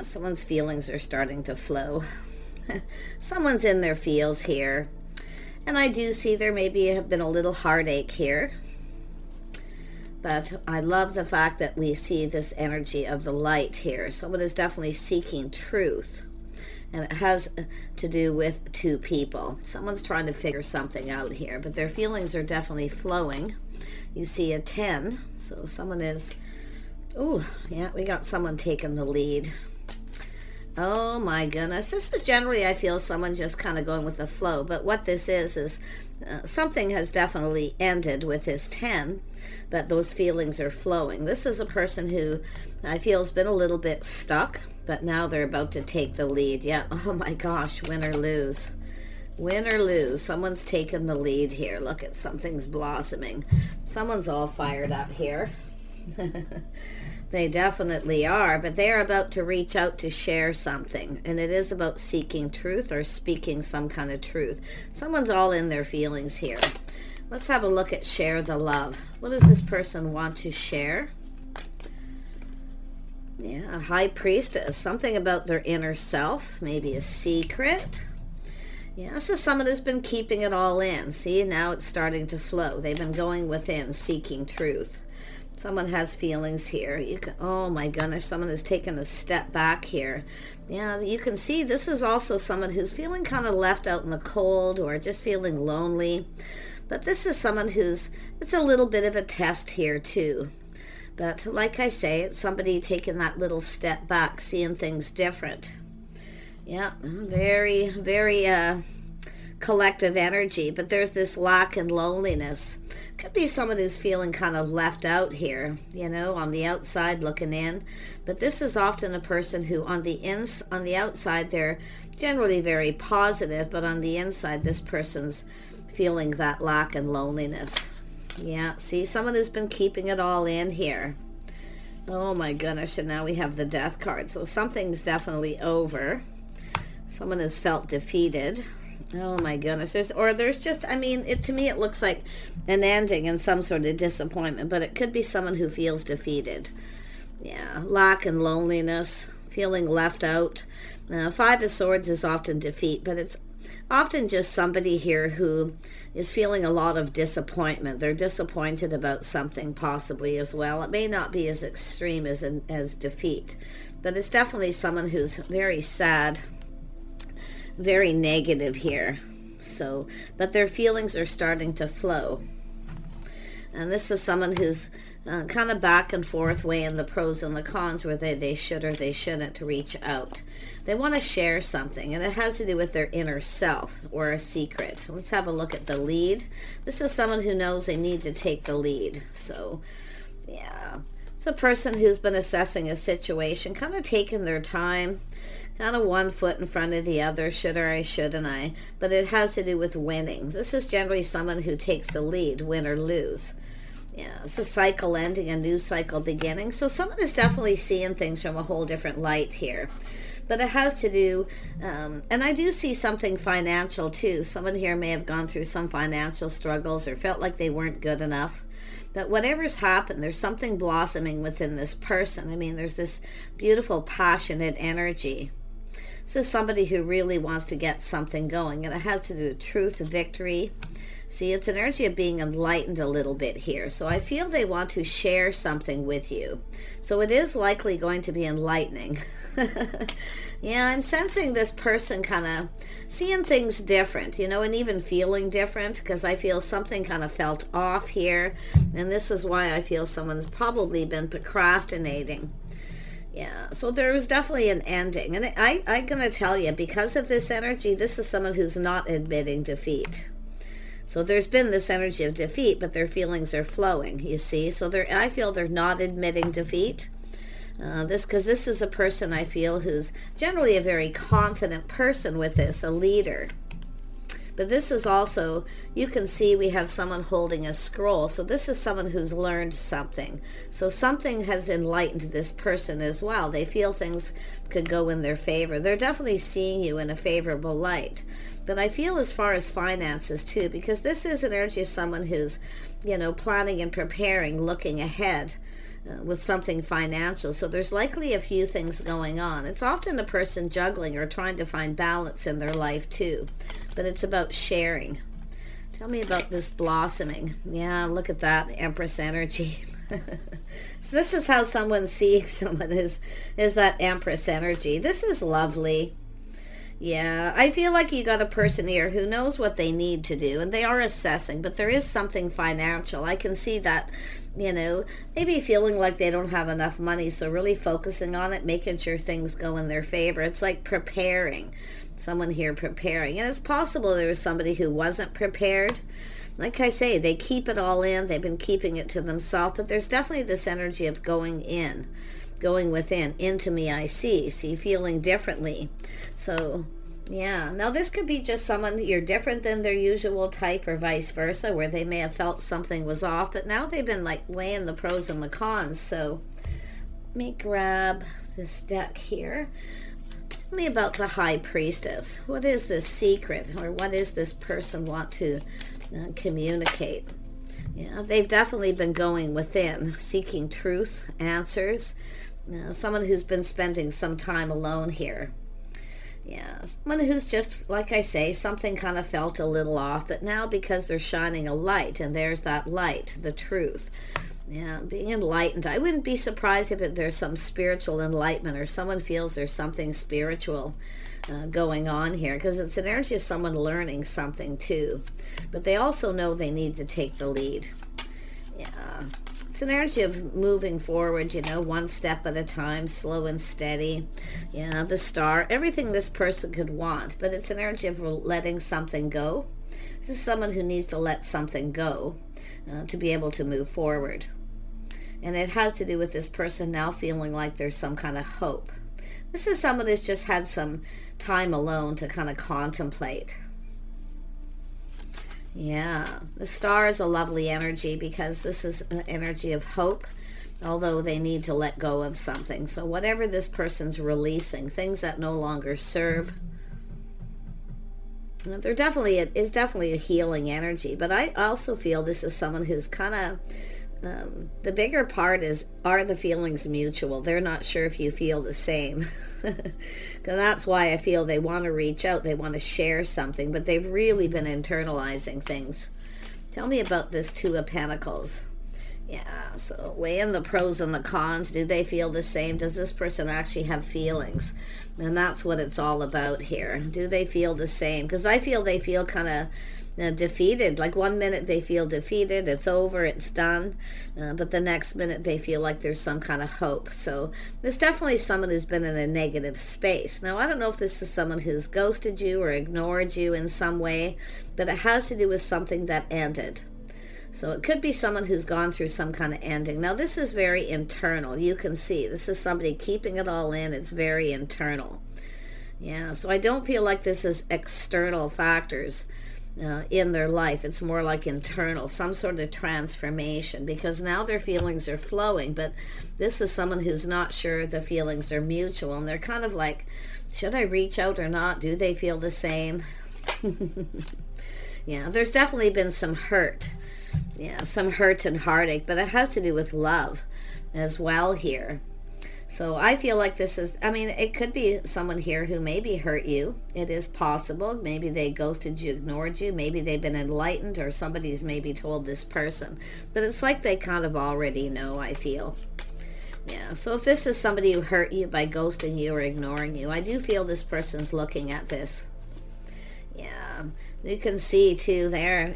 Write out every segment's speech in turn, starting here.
someone's feelings are starting to flow. Someone's in their feels here. And I do see there maybe have been a little heartache here. But I love the fact that we see this energy of the light here. Someone is definitely seeking truth. And it has to do with two people. Someone's trying to figure something out here, but their feelings are definitely flowing. You see a 10, so someone is, oh, yeah, we got someone taking the lead. Oh my goodness. This is generally, I feel, someone just kind of going with the flow. But what this is something has definitely ended with this 10, but those feelings are flowing. This is a person who I feel has been a little bit stuck, but now they're about to take the lead. Yeah, oh my gosh, win or lose. Win or lose. Someone's taken the lead here. Look at something's blossoming. Someone's all fired up here. They definitely are, but they're about to reach out to share something, and it is about seeking truth or speaking some kind of truth. Someone's all in their feelings here. Let's have a look at share the love. What does this person want to share? Yeah, a high priestess, something about their inner self, maybe a secret. Yeah, this is someone who's been keeping it all in. See, now it's starting to flow. They've been going within, seeking truth. Someone has feelings here. You can, oh my goodness, someone has taken a step back here. Yeah, you can see this is also someone who's feeling kind of left out in the cold or just feeling lonely. But this is someone who's, it's a little bit of a test here too. But like I say, it's somebody taking that little step back, seeing things different. Yeah, very, very collective energy, but there's this lack and loneliness. Could be someone who's feeling kind of left out here, you know, on the outside looking in. But this is often a person who on the outside they're generally very positive, but on the inside this person's feeling that lack and loneliness. Yeah, see, someone who's been keeping it all in here. Oh my goodness, and now we have the Death card. So something's definitely over. Someone has felt defeated. Oh my goodness. There's just, I mean, to me it looks like an ending and some sort of disappointment, but it could be someone who feels defeated. Yeah, lack and loneliness, feeling left out. Five of Swords is often defeat, but it's often just somebody here who is feeling a lot of disappointment. They're disappointed about something possibly as well. It may not be as extreme as defeat, but it's definitely someone who's very sad, very negative here. So, but their feelings are starting to flow. And this is someone who's kind of back and forth weighing the pros and the cons, where they should or they shouldn't reach out. They want to share something, and it has to do with their inner self or a secret. Let's have a look at the lead. This is someone who knows they need to take the lead. So, yeah, it's a person who's been assessing a situation, kind of taking their time, kind of one foot in front of the other, should or I, shouldn't I, but it has to do with winning. This is generally someone who takes the lead, win or lose. Yeah, it's a cycle ending, a new cycle beginning. So someone is definitely seeing things from a whole different light here. But it has to do, and I do see something financial too. Someone here may have gone through some financial struggles or felt like they weren't good enough. But whatever's happened, there's something blossoming within this person. I mean, there's this beautiful, passionate energy. This is somebody who really wants to get something going, and it has to do with truth, victory. See, it's an energy of being enlightened a little bit here. So I feel they want to share something with you. So it is likely going to be enlightening. Yeah, I'm sensing this person kind of seeing things different, you know, and even feeling different, because I feel something kind of felt off here. And this is why I feel someone's probably been procrastinating. Yeah, so there was definitely an ending. And I'm going to tell you, because of this energy, this is someone who's not admitting defeat. So there's been this energy of defeat, but their feelings are flowing, you see. So I feel they're not admitting defeat. Because this is a person I feel who's generally a very confident person with this, a leader. But this is also, you can see we have someone holding a scroll. So this is someone who's learned something. So something has enlightened this person as well. They feel things could go in their favor. They're definitely seeing you in a favorable light. But I feel as far as finances too, because this is an energy of someone who's, you know, planning and preparing, looking ahead. with something financial. So there's likely a few things going on. It's often a person juggling or trying to find balance in their life too. But it's about sharing. Tell me about this blossoming. Yeah, look at that, Empress energy. So this is how someone sees someone, is that Empress energy. This is lovely. Yeah, I feel like you got a person here who knows what they need to do, and they are assessing, but there is something financial. I can see that, maybe feeling like they don't have enough money, so really focusing on it, making sure things go in their favor. It's like preparing. Someone here preparing. And it's possible there was somebody who wasn't prepared. Like I say, they keep it all in. They've been keeping it to themselves, but there's definitely this energy of going within. Into me I see feeling differently. So yeah, now this could be just someone, you're different than their usual type, or vice versa, where they may have felt something was off, but now they've been like weighing the pros and the cons. So let me grab this deck here. Tell me about the High Priestess. What is this secret, or what does this person want to communicate? Yeah, they've definitely been going within, seeking truth, answers. Someone who's been spending some time alone here. Yeah, someone who's just, like I say, something kind of felt a little off, but now because they're shining a light, and there's that light, the truth. Yeah, being enlightened. I wouldn't be surprised if there's some spiritual enlightenment, or someone feels there's something spiritual going on here, because it's an energy of someone learning something too. But they also know they need to take the lead. Yeah, it's an energy of moving forward, one step at a time, slow and steady. Yeah, the Star, everything this person could want, but it's an energy of letting something go. This is someone who needs to let something go to be able to move forward. And it has to do with this person now feeling like there's some kind of hope. This is someone who's just had some time alone to kind of contemplate. Yeah, the Star is a lovely energy, because this is an energy of hope, although they need to let go of something. So whatever this person's releasing, things that no longer serve, it is definitely a healing energy. But I also feel this is someone who's kind of, the bigger part is, are the feelings mutual? They're not sure if you feel the same. Because that's why I feel they want to reach out. They want to share something, but they've really been internalizing things. Tell me about this Two of Pentacles. Yeah, so weighing the pros and the cons. Do they feel the same? Does this person actually have feelings? And that's what it's all about here. Do they feel the same? Because I feel they feel kind of defeated. Like one minute they feel defeated, it's over, it's done, but the next minute they feel like there's some kind of hope. So there's definitely someone who's been in a negative space. Now I don't know if this is someone who's ghosted you or ignored you in some way, but it has to do with something that ended. So it could be someone who's gone through some kind of ending. Now this is very internal. You can see this is somebody keeping it all in. It's very internal. Yeah, so I don't feel like this is external factors in their life. It's more like internal, some sort of transformation, because now their feelings are flowing. But this is someone who's not sure the feelings are mutual, and they're kind of like, should I reach out or not? Do they feel the same? Yeah, there's definitely been some hurt. Yeah, some hurt and heartache, but it has to do with love as well here. So I feel like this is, it could be someone here who maybe hurt you. It is possible. Maybe they ghosted you, ignored you. Maybe they've been enlightened, or somebody's maybe told this person. But it's like they kind of already know, I feel. Yeah, so if this is somebody who hurt you by ghosting you or ignoring you, I do feel this person's looking at this. Yeah, you can see too there,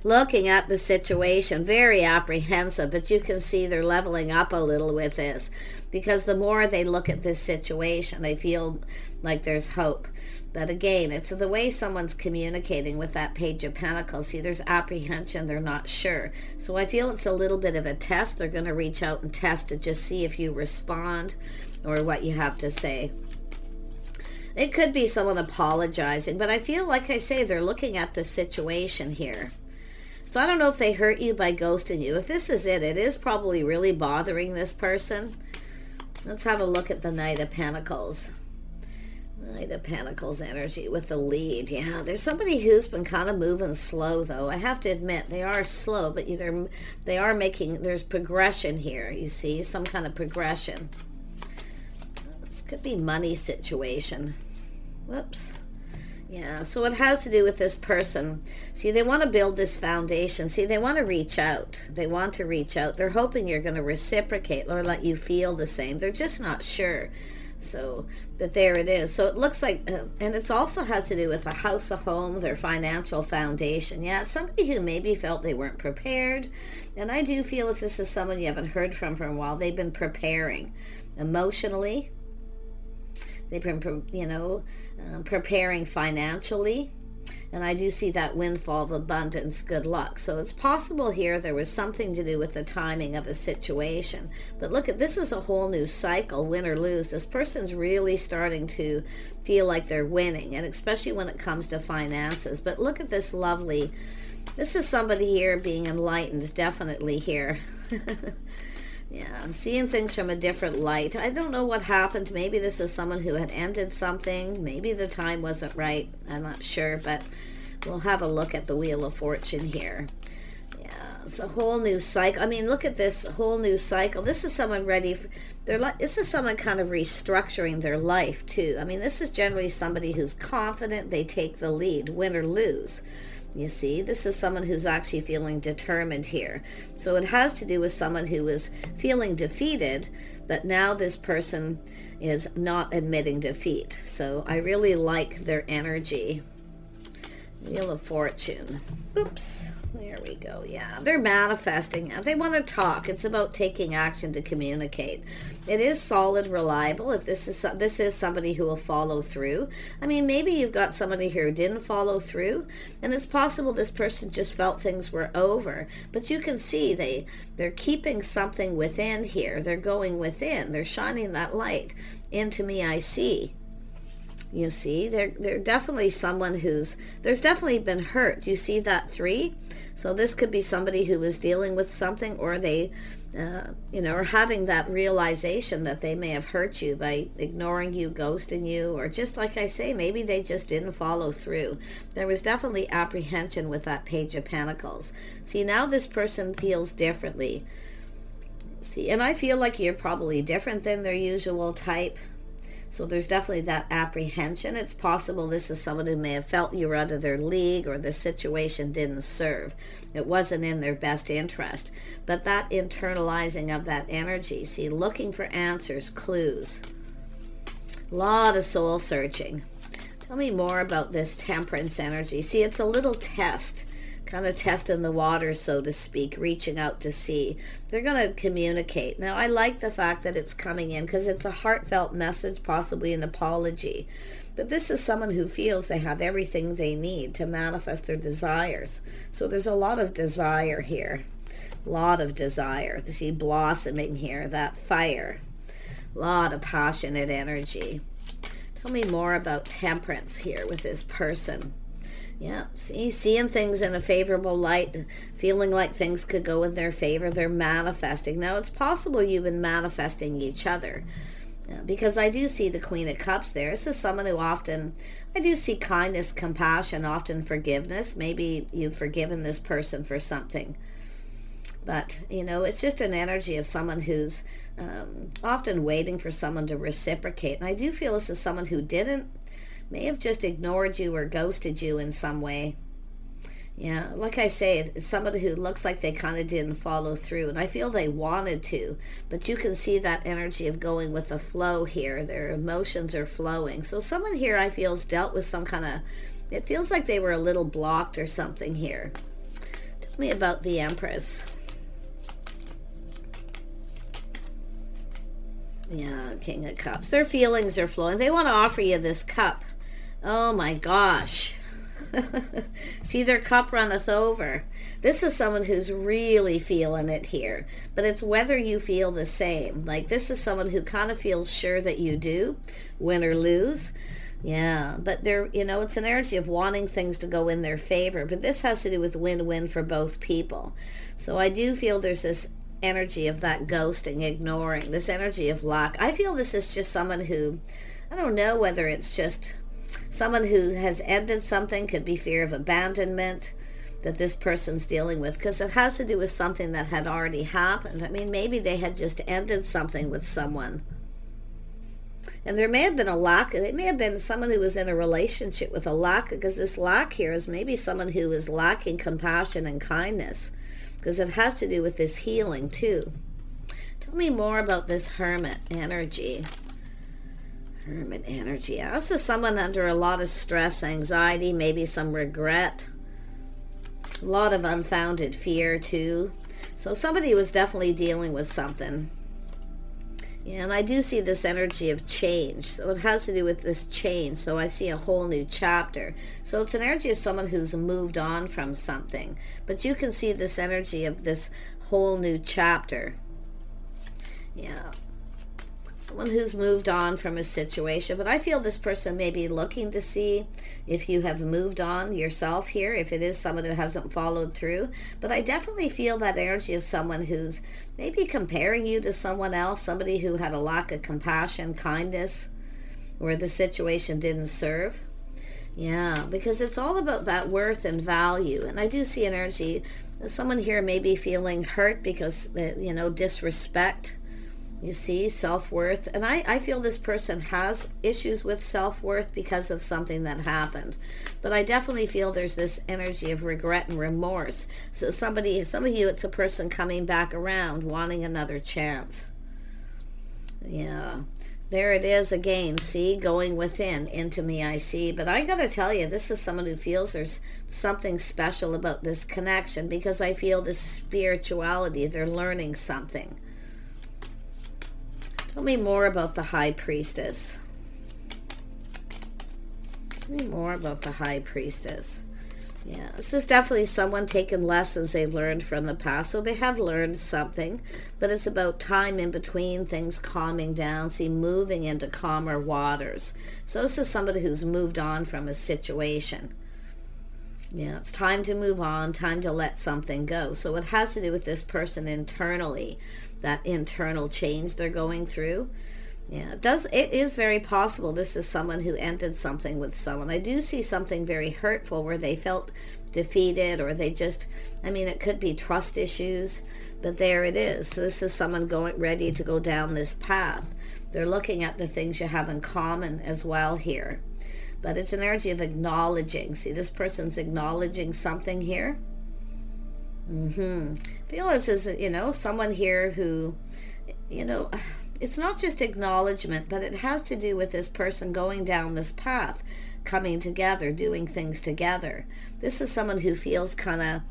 looking at the situation, very apprehensive, but you can see they're leveling up a little with this, because the more they look at this situation, they feel like there's hope. But again, it's the way someone's communicating with that Page of Pentacles. See, there's apprehension, they're not sure. So I feel it's a little bit of a test. They're going to reach out and test to just see if you respond or what you have to say. It could be someone apologizing, but I feel, like I say, they're looking at the situation here. So I don't know if they hurt you by ghosting you. If this is it, it is probably really bothering this person. Let's have a look at the Knight of Pentacles. Knight of Pentacles energy with the lead. Yeah, there's somebody who's been kind of moving slow, though. I have to admit, they are slow, but they are making, there's progression here, you see, some kind of progression. This could be money situation. Whoops. Yeah, so it has to do with this person. See, they want to build this foundation. See, they want to reach out. They want to reach out. They're hoping you're going to reciprocate or let you feel the same. They're just not sure. So, but there it is. So it looks like, and it also has to do with a house, a home, their financial foundation. Yeah, it's somebody who maybe felt they weren't prepared. And I do feel if this is someone you haven't heard from for a while, they've been preparing emotionally. They've been, preparing financially. And I do see that windfall of abundance, good luck. So it's possible here there was something to do with the timing of a situation. But look, this is a whole new cycle, win or lose. This person's really starting to feel like they're winning, and especially when it comes to finances. But look at this lovely, this is somebody here being enlightened, definitely here. Yeah, I'm seeing things from a different light. I don't know what happened. Maybe this is someone who had ended something. Maybe the time wasn't right. I'm not sure, but we'll have a look at the Wheel of Fortune here. Yeah, it's a whole new cycle. I mean, look at this whole new cycle. This is someone ready for this is someone kind of restructuring their life too. I mean, this is generally somebody who's confident. They take the lead, win or lose. You see, this is someone who's actually feeling determined here. So it has to do with someone who is feeling defeated, but now this person is not admitting defeat. So I really like their energy. Wheel of Fortune. Oops. There we go. Yeah, they're manifesting. They want to talk. It's about taking action to communicate. It is solid, reliable. If this is somebody who will follow through. I mean, maybe you've got somebody here who didn't follow through, and it's possible this person just felt things were over. But you can see they're keeping something within here. They're going within. They're shining that light. Into me I see. You see, they're definitely someone there's definitely been hurt. You see that 3? So this could be somebody who was dealing with something, or they, are having that realization that they may have hurt you by ignoring you, ghosting you, or just like I say, maybe they just didn't follow through. There was definitely apprehension with that Page of Pentacles. See, now this person feels differently. See, and I feel like you're probably different than their usual type. So there's definitely that apprehension. It's possible this is someone who may have felt you were out of their league, or the situation didn't serve. It wasn't in their best interest. But that internalizing of that energy, see, looking for answers, clues. A lot of soul searching. Tell me more about this Temperance energy. See, it's a little test. Kind of testing the waters, so to speak, reaching out to see. They're going to communicate. Now, I like the fact that it's coming in because it's a heartfelt message, possibly an apology. But this is someone who feels they have everything they need to manifest their desires. So there's a lot of desire here. A lot of desire. You see blossoming here, that fire. A lot of passionate energy. Tell me more about Temperance here with this person. Yeah, see, seeing things in a favorable light, feeling like things could go in their favor. They're manifesting. Now, it's possible you've been manifesting each other, because I do see the Queen of Cups there. This is someone who often, I do see kindness, compassion, often forgiveness. Maybe you've forgiven this person for something. But, it's just an energy of someone who's often waiting for someone to reciprocate. And I do feel this is someone who may have just ignored you or ghosted you in some way. Yeah, like I say, it's somebody who looks like they kind of didn't follow through, and I feel they wanted to, but you can see that energy of going with the flow here. Their emotions are flowing. So someone here I feel has dealt with some kind of, it feels like they were a little blocked or something here. Tell me about the Empress. Yeah, King of Cups. Their feelings are flowing. They want to offer you this cup. Oh my gosh. See, their cup runneth over. This is someone who's really feeling it here. But it's whether you feel the same. Like, this is someone who kind of feels sure that you do, win or lose. Yeah, but it's an energy of wanting things to go in their favor. But this has to do with win-win for both people. So I do feel there's this energy of that ghosting, ignoring, this energy of lack. I feel this is just someone who, I don't know whether it's just someone who has ended something, could be fear of abandonment that this person's dealing with, because it has to do with something that had already happened. I mean, maybe they had just ended something with someone. And there may have been a lack. It may have been someone who was in a relationship with a lack, because this lack here is maybe someone who is lacking compassion and kindness, because it has to do with this healing too. Tell me more about this hermit energy. Hermit energy. This is someone under a lot of stress, anxiety, maybe some regret. A lot of unfounded fear too. So somebody was definitely dealing with something. Yeah, and I do see this energy of change. So it has to do with this change. So I see a whole new chapter. So it's an energy of someone who's moved on from something. But you can see this energy of this whole new chapter. Yeah. Someone who's moved on from a situation. But I feel this person may be looking to see if you have moved on yourself here, if it is someone who hasn't followed through. But I definitely feel that energy of someone who's maybe comparing you to someone else, somebody who had a lack of compassion, kindness, or the situation didn't serve. Yeah, because it's all about that worth and value. And I do see an energy, someone here may be feeling hurt because, disrespect. You see, self-worth. And I feel this person has issues with self-worth because of something that happened. But I definitely feel there's this energy of regret and remorse. So some of you, it's a person coming back around, wanting another chance. Yeah. There it is again. See, going within. Into me I see. But I got to tell you, this is someone who feels there's something special about this connection, because I feel this spirituality. They're learning something. Tell me more about the High Priestess. Tell me more about the High Priestess. Yeah, this is definitely someone taking lessons they learned from the past. So they have learned something, but it's about time in between, things calming down, see, moving into calmer waters. So this is somebody who's moved on from a situation. Yeah, it's time to move on, time to let something go. So it has to do with this person internally, that internal change they're going through. Yeah, it is very possible this is someone who ended something with someone. I do see something very hurtful where they felt defeated, or they just, it could be trust issues, but there it is. So this is someone ready to go down this path. They're looking at the things you have in common as well here. But it's an energy of acknowledging. See, this person's acknowledging something here. I feel this is, someone here who, it's not just acknowledgement, but it has to do with this person going down this path, coming together, doing things together. This is someone who feels kind of,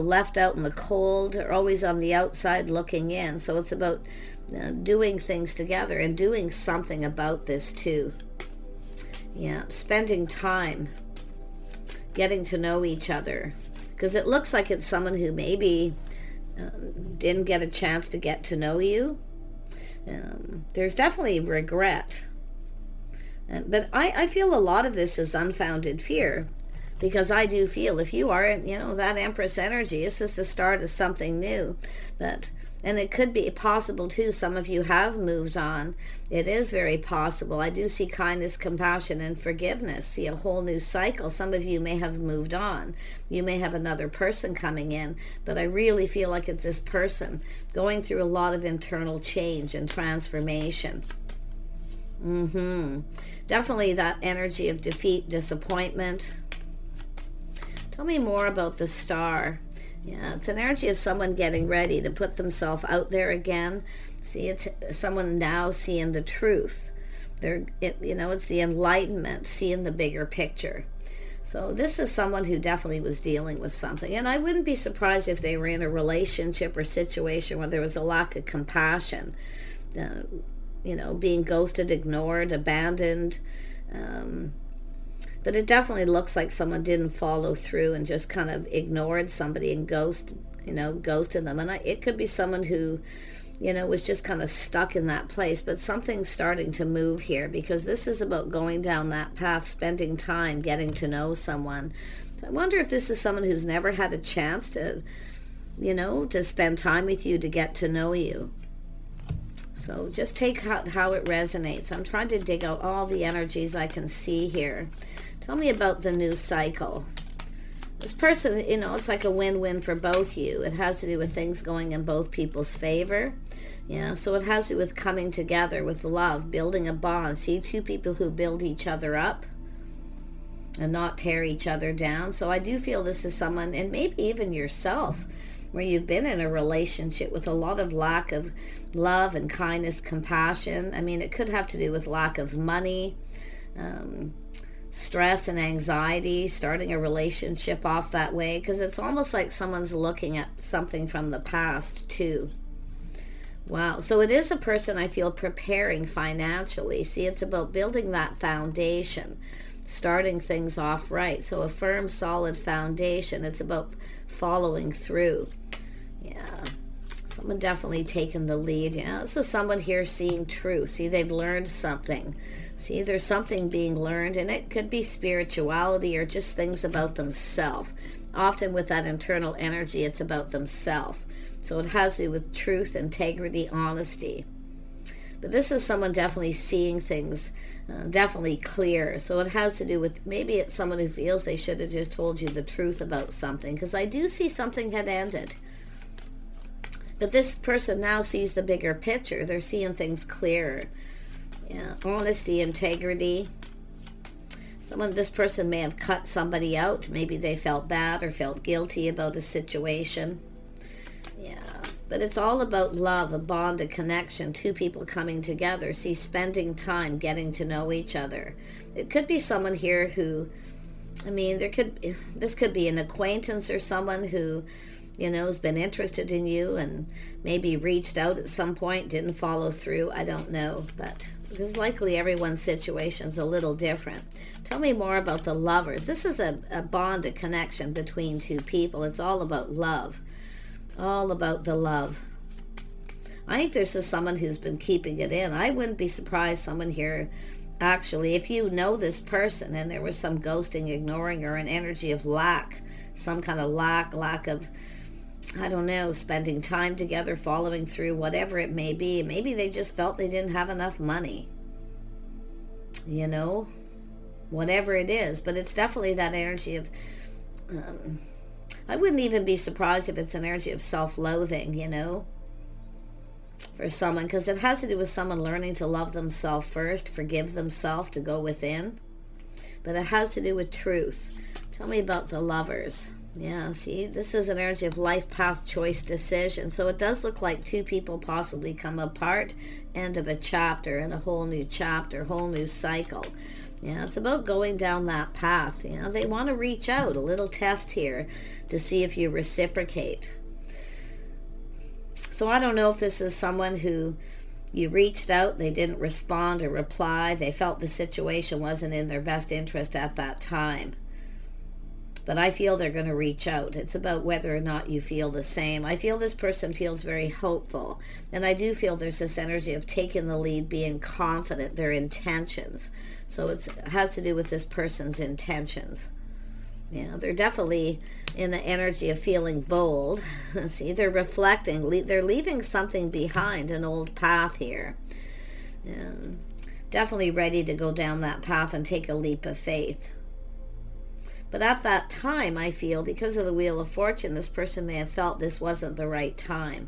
left out in the cold, or always on the outside looking in. So it's about doing things together and doing something about this too. Yeah, spending time, getting to know each other. Because it looks like it's someone who maybe didn't get a chance to get to know you. There's definitely regret. But I feel a lot of this is unfounded fear. Because I do feel if you are, that Empress energy, this is the start of something new. And it could be possible too, some of you have moved on. It is very possible. I do see kindness, compassion, and forgiveness. See a whole new cycle. Some of you may have moved on. You may have another person coming in. But I really feel like it's this person going through a lot of internal change and transformation. Definitely that energy of defeat, disappointment. Tell me more about the Star. Yeah, it's an energy of someone getting ready to put themselves out there again. See, it's someone now seeing the truth. It's the enlightenment, seeing the bigger picture. So this is someone who definitely was dealing with something. And I wouldn't be surprised if they were in a relationship or situation where there was a lack of compassion. Being ghosted, ignored, abandoned. But it definitely looks like someone didn't follow through and just kind of ignored somebody and ghosted them. And it could be someone who, was just kind of stuck in that place. But something's starting to move here, because this is about going down that path, spending time, getting to know someone. So I wonder if this is someone who's never had a chance to, you know, to spend time with you, to get to know you. So just take how it resonates. I'm trying to dig out all the energies I can see here. Tell me about the new cycle. This person, you know, it's like a win-win for both you. It has to do with things going in both people's favor. Yeah, so it has to do with coming together with love, building a bond. See, two people who build each other up and not tear each other down. So I do feel this is someone, and maybe even yourself, where you've been in a relationship with a lot of lack of love and kindness, compassion. I mean, it could have to do with lack of money, stress and anxiety, starting a relationship off that way, because it's almost like someone's looking at something from the past too. Wow. So it is a person I feel preparing financially. See, it's about building that foundation, starting things off right. So a firm, solid foundation. It's about following through. Yeah. Someone definitely taking the lead. Yeah. So someone here seeing truth. See, they've learned something. See, there's something being learned, and it could be spirituality or just things about themselves. Often with that internal energy, it's about themselves. So it has to do with truth, integrity, honesty. But this is someone definitely seeing things definitely clear. So it has to do with, maybe it's someone who feels they should have just told you the truth about something, because I do see something had ended. But this person now sees the bigger picture. They're seeing things clearer. Yeah, honesty, integrity. This person may have cut somebody out. Maybe they felt bad or felt guilty about a situation. Yeah, but it's all about love, a bond, a connection, two people coming together. See, spending time, getting to know each other. It could be someone here who, I mean, this could be an acquaintance or someone who, you know, has been interested in you and maybe reached out at some point, didn't follow through. I don't know, but because likely everyone's situation's a little different. Tell me more about the lovers. This is a bond, a connection between two people. It's all about love. All about the love. I think this is someone who's been keeping it in. I wouldn't be surprised someone here, actually, if you know this person and there was some ghosting, ignoring, or an energy of lack, some kind of lack of, I don't know, spending time together, following through, whatever it may be. Maybe they just felt they didn't have enough money. You know, whatever it is. But it's definitely that energy of, I wouldn't even be surprised if it's an energy of self-loathing, you know, for someone, because it has to do with someone learning to love themselves first, forgive themselves, to go within. But it has to do with truth. Tell me about the lovers. Yeah, see, this is an energy of life path, choice, decision. So it does look like two people possibly come apart, end of a chapter, and a whole new chapter, whole new cycle. Yeah, it's about going down that path. You know, they want to reach out, a little test here to see if you reciprocate. So I don't know if this is someone who you reached out, they didn't respond or reply, they felt the situation wasn't in their best interest at that time. But I feel they're going to reach out. It's about whether or not you feel the same. I feel this person feels very hopeful. And I do feel there's this energy of taking the lead, being confident, their intentions. So it has to do with this person's intentions. You know, they're definitely in the energy of feeling bold. See, they're reflecting. They're leaving something behind, an old path here. And definitely ready to go down that path and take a leap of faith. But at that time, I feel, because of the Wheel of Fortune, this person may have felt this wasn't the right time.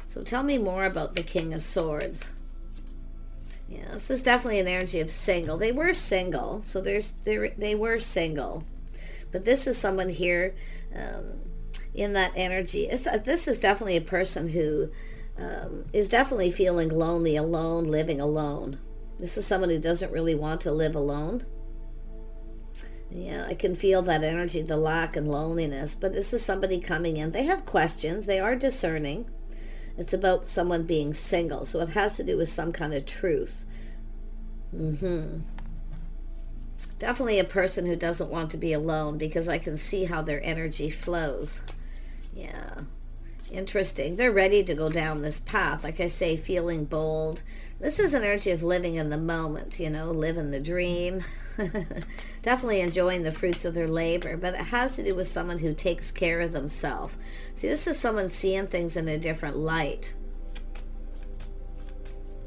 So tell me more about the King of Swords. Yeah, this is definitely an energy of single. They were single, so they were single. But this is someone here in that energy. This is definitely a person who is definitely feeling lonely, alone, living alone. This is someone who doesn't really want to live alone. Yeah, I can feel that energy, the lack and loneliness. But this is somebody coming in. They have questions. They are discerning. It's about someone being single. So it has to do with some kind of truth. Definitely a person who doesn't want to be alone, because I can see how their energy flows. Yeah. Interesting. They're ready to go down this path. Like I say, feeling bold. This is an energy of living in the moment, you know, living the dream. Definitely enjoying the fruits of their labor, but it has to do with someone who takes care of themselves. See, this is someone seeing things in a different light.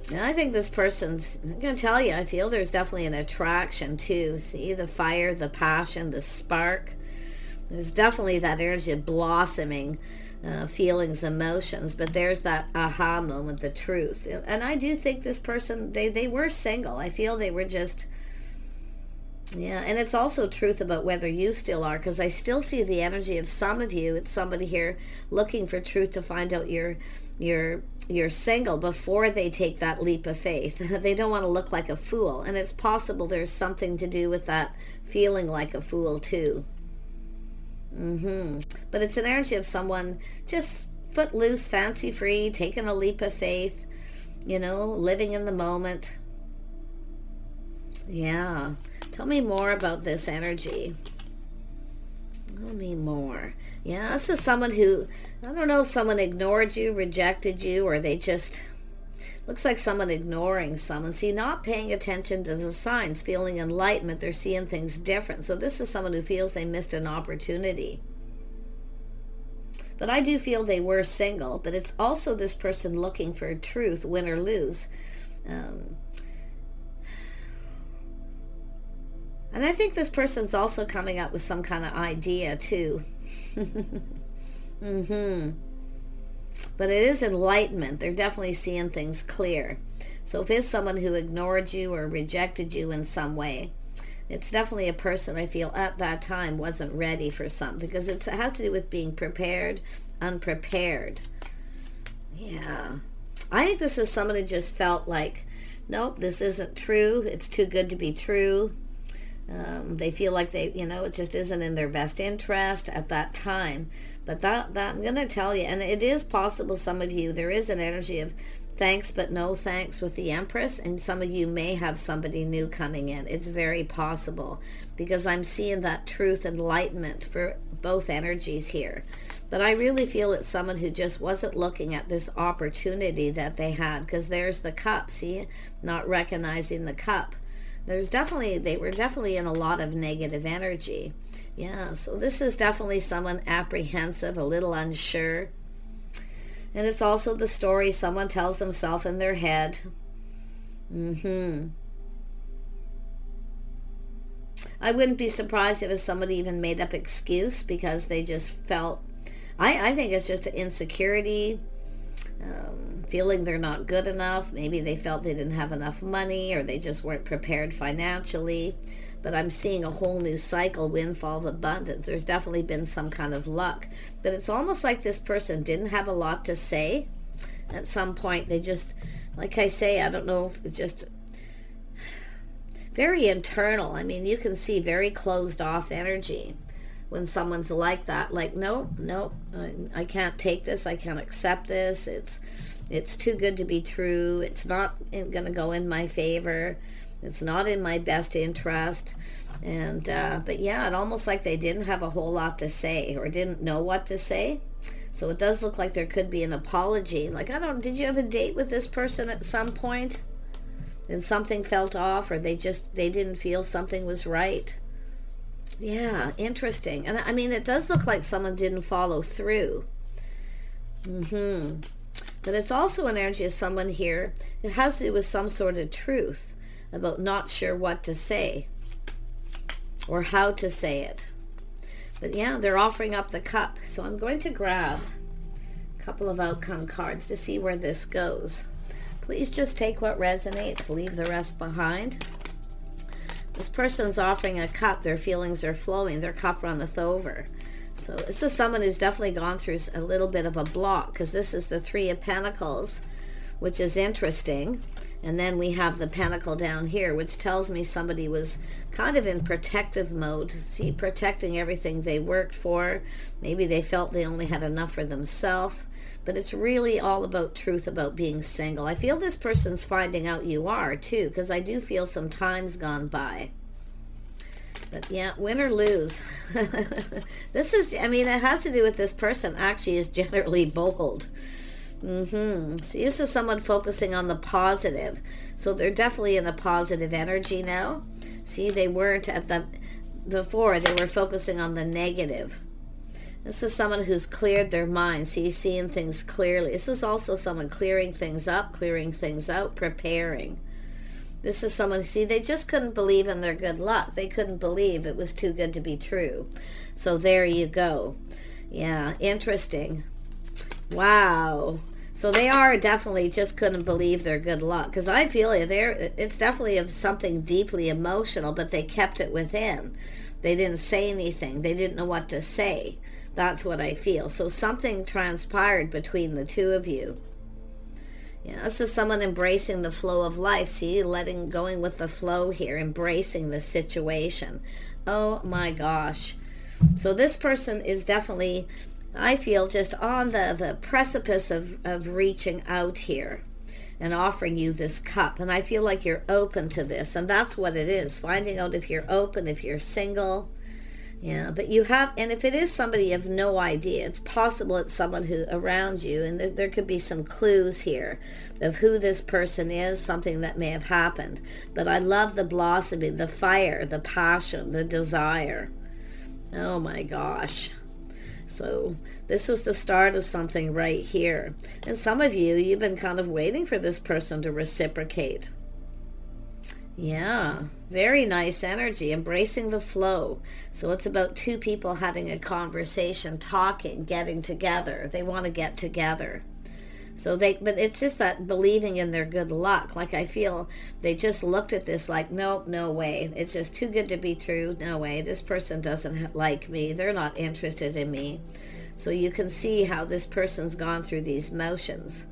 And I think this person's, I'm going to tell you, I feel there's definitely an attraction too. See, the fire, the passion, the spark. There's definitely that energy of blossoming feelings, emotions, but there's that aha moment, the truth. And I do think this person, they were single. I feel they were just, yeah, and it's also truth about whether you still are, because I still see the energy of some of you. It's somebody here looking for truth to find out you're single before they take that leap of faith. They don't want to look like a fool, and it's possible there's something to do with that feeling like a fool too. But it's an energy of someone just footloose, fancy free, taking a leap of faith, you know, living in the moment. Yeah. Tell me more about this energy. Tell me more. Yeah, this is someone who, I don't know if someone ignored you, rejected you, or they just, looks like someone ignoring someone. See, not paying attention to the signs, feeling enlightenment. They're seeing things different. So this is someone who feels they missed an opportunity. But I do feel they were single. But it's also this person looking for truth, win or lose. And I think this person's also coming up with some kind of idea too. But it is enlightenment. They're definitely seeing things clear. So if it's someone who ignored you or rejected you in some way, it's definitely a person I feel at that time wasn't ready for something, because it has to do with being prepared, unprepared. Yeah. I think this is someone who just felt like, nope, this isn't true. It's too good to be true. They feel like they, you know, it just isn't in their best interest at that time. But that I'm going to tell you, and it is possible some of you, there is an energy of thanks but no thanks with the Empress, and some of you may have somebody new coming in. It's very possible, because I'm seeing that truth, enlightenment for both energies here. But I really feel it's someone who just wasn't looking at this opportunity that they had, because there's the cup, see, not recognizing the cup. They were definitely in a lot of negative energy. Yeah, so this is definitely someone apprehensive, a little unsure. And it's also the story someone tells themselves in their head. I wouldn't be surprised if somebody even made up excuse because they just felt, I think it's just an insecurity, feeling they're not good enough. Maybe they felt they didn't have enough money, or they just weren't prepared financially. But I'm seeing a whole new cycle, windfall of abundance. There's definitely been some kind of luck. But it's almost like this person didn't have a lot to say. At some point, they just, like I say, I don't know, it's just very internal. I mean, you can see very closed off energy when someone's like that. Like, no, I can't take this. I can't accept this. It's too good to be true. It's not going to go in my favor. It's not in my best interest. And but yeah, it almost like they didn't have a whole lot to say, or didn't know what to say. So it does look like there could be an apology. Like, did you have a date with this person at some point and something felt off, or they didn't feel something was right? Yeah, interesting. And I mean, it does look like someone didn't follow through. But it's also an energy of someone here. It has to do with some sort of truth about not sure what to say or how to say it. But yeah, they're offering up the cup. So I'm going to grab a couple of outcome cards to see where this goes. Please just take what resonates, leave the rest behind. This person's offering a cup. Their feelings are flowing. Their cup runneth over. So this is someone who's definitely gone through a little bit of a block, because this is the Three of Pentacles, which is interesting. And then we have the Pentacle down here, which tells me somebody was kind of in protective mode. See, protecting everything they worked for. Maybe they felt they only had enough for themselves. But it's really all about truth, about being single. I feel this person's finding out you are, too, because I do feel some time's gone by. But yeah, win or lose. This is, I mean, it has to do with this person actually is generally bold. See, this is someone focusing on the positive. So they're definitely in a positive energy now. See, they weren't at the, before they were focusing on the negative. This is someone who's cleared their mind. See, seeing things clearly. This is also someone clearing things up, clearing things out, preparing. This is someone, see, they just couldn't believe in their good luck. They couldn't believe it was too good to be true. So there you go. Yeah, interesting. Wow. So they are definitely just couldn't believe their good luck. Because I feel it's definitely of something deeply emotional, but they kept it within. They didn't say anything. They didn't know what to say. That's what I feel. So something transpired between the two of you. Yeah, this is someone embracing the flow of life. See, going with the flow here, embracing the situation. Oh my gosh. So this person is definitely, I feel, just on the precipice of reaching out here and offering you this cup. And I feel like you're open to this. And that's what it is. Finding out if you're open, if you're single. Yeah, but you have, and if it is somebody you have no idea, it's possible it's someone who around you, and there could be some clues here of who this person is, something that may have happened. But I love the blossoming, the fire, the passion, the desire. Oh my gosh. So this is the start of something right here. And some of you, you've been kind of waiting for this person to reciprocate. Yeah, very nice energy, embracing the flow. So it's about two people having a conversation, talking, getting together. They want to get together. So but it's just that believing in their good luck. Like I feel they just looked at this like, nope, no way. It's just too good to be true. No way. This person doesn't like me. They're not interested in me. So you can see how this person's gone through these motions.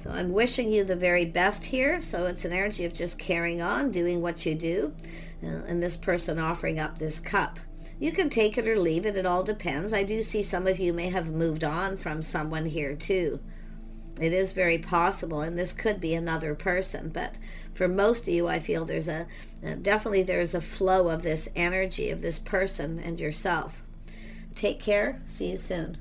So I'm wishing you the very best here. So it's an energy of just carrying on, doing what you do. And this person offering up this cup. You can take it or leave it. It all depends. I do see some of you may have moved on from someone here too. It is very possible. And this could be another person. But for most of you, I feel there's definitely there's a flow of this energy of this person and yourself. Take care. See you soon.